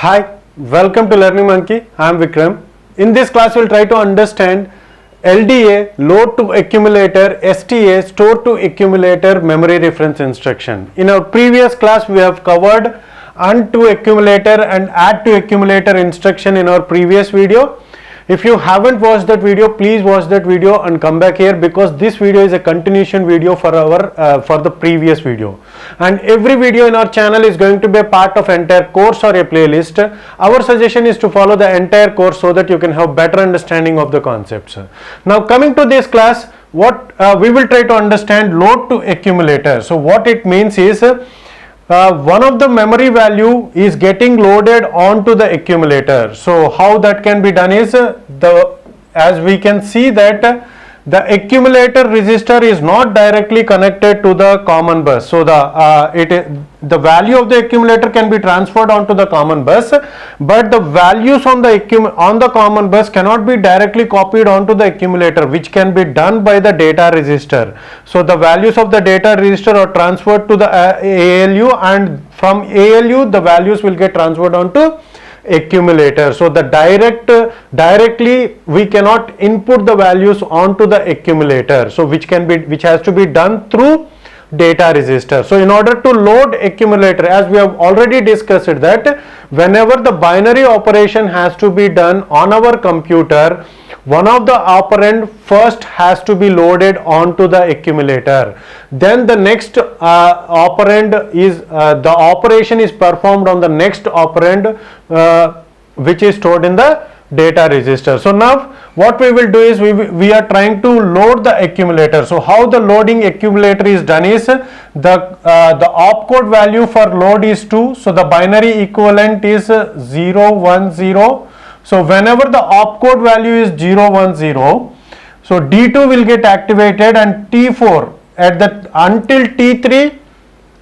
Hi, welcome to Learning Monkey. I am Vikram. In this class, we will try to understand LDA, load to accumulator, STA, store to accumulator memory reference instruction. In our previous class, we have covered undo accumulator and add to accumulator instruction in our previous video. If you haven't watched that video, please watch that video and come back here, because this video is a continuation video for our for the previous video, and every video in our channel is going to be a part of entire course or a playlist. Our suggestion is to follow the entire course so that you can have better understanding of the concepts. Now coming to this class, what we will try to understand load to accumulator. So what it means is one of the memory value is getting loaded onto the accumulator. So how that can be done is as we can see that the accumulator register is not directly connected to the common bus. So the value of the accumulator can be transferred onto the common bus, but the values on the common bus cannot be directly copied onto the accumulator, which can be done by the data register. So the values of the data register are transferred to the ALU, and from ALU the values will get transferred onto accumulator. So the directly we cannot input the values onto the accumulator, so which has to be done through data register. So in order to load accumulator, as we have already discussed it, that whenever the binary operation has to be done on our computer, one of the operand first has to be loaded onto the accumulator. Then the next operand is the operation is performed on the next operand, which is stored in the data register. So now what we will do is we are trying to load the accumulator. So how the loading accumulator is done is the opcode value for load is 2. So the binary equivalent is 0 1 0. So whenever the opcode value is 0 1 0, so D2 will get activated, and T4 until T3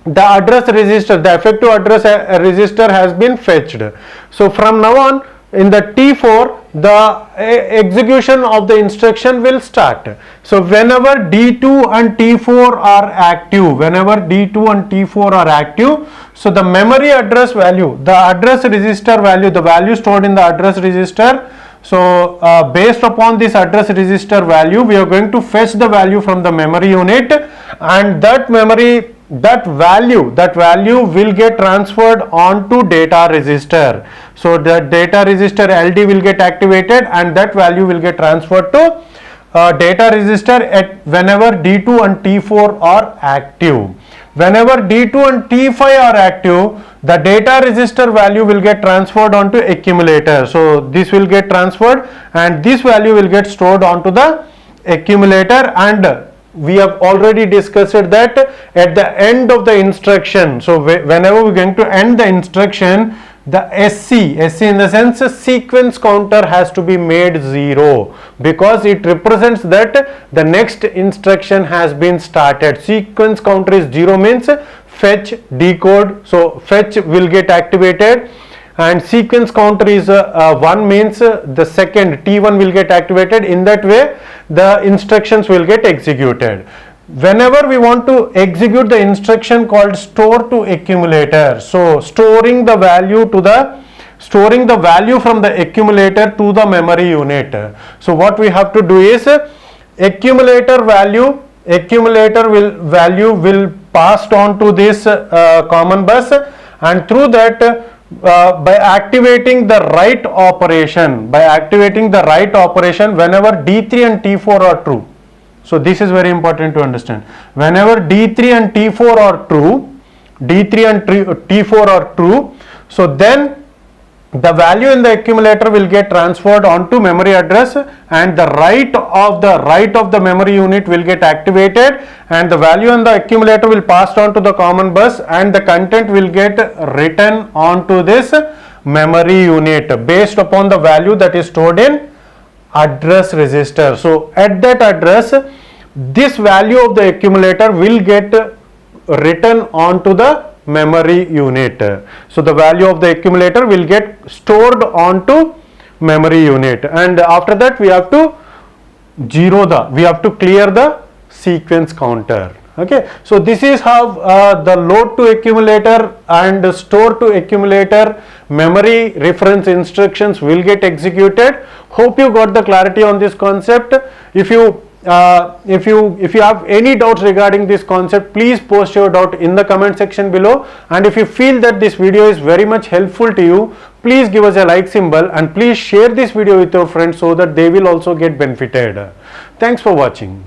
the address register, the effective address register has been fetched. So from now on, in the T4 the execution of the instruction will start. So whenever D2 and T4 are active, so the memory address value, the address register value, the value stored in the address register, so based upon this address register value, we are going to fetch the value from the memory unit, and that value will get transferred onto data register. So the data register LD will get activated, and that value will get transferred to data register at whenever D2 and T4 are active. Whenever D2 and T5 are active, the data register value will get transferred onto accumulator. So this will get transferred, and this value will get stored onto the accumulator. And we have already discussed that at the end of the instruction, so whenever we are going to end the instruction, the SC in the sense sequence counter has to be made 0, because it represents that the next instruction has been started. Sequence counter is 0 means fetch, decode, so fetch will get activated, and sequence counter is 1 means the second T1 will get activated. In that way the instructions will get executed. Whenever we want to execute the instruction called store to accumulator, so storing the value from the accumulator to the memory unit. So what we have to do is accumulator value will passed on to this common bus, and through that by activating the write operation, whenever D3 and T4 are true. So this is very important to understand. Whenever D3 and T4 are true, so then the value in the accumulator will get transferred onto memory address, and the write of the memory unit will get activated, and the value in the accumulator will pass on to the common bus, and the content will get written onto this memory unit based upon the value that is stored in address register. So at that address, this value of the accumulator will get written onto the memory unit. So the value of the accumulator will get stored onto memory unit, and after that we have to clear the sequence counter. Okay, so this is how the load to accumulator and store to accumulator memory reference instructions will get executed. Hope you got the clarity on this concept. If you have any doubts regarding this concept, please post your doubt in the comment section below, and if you feel that this video is very much helpful to you, please give us a like symbol and please share this video with your friends so that they will also get benefited. Thanks for watching.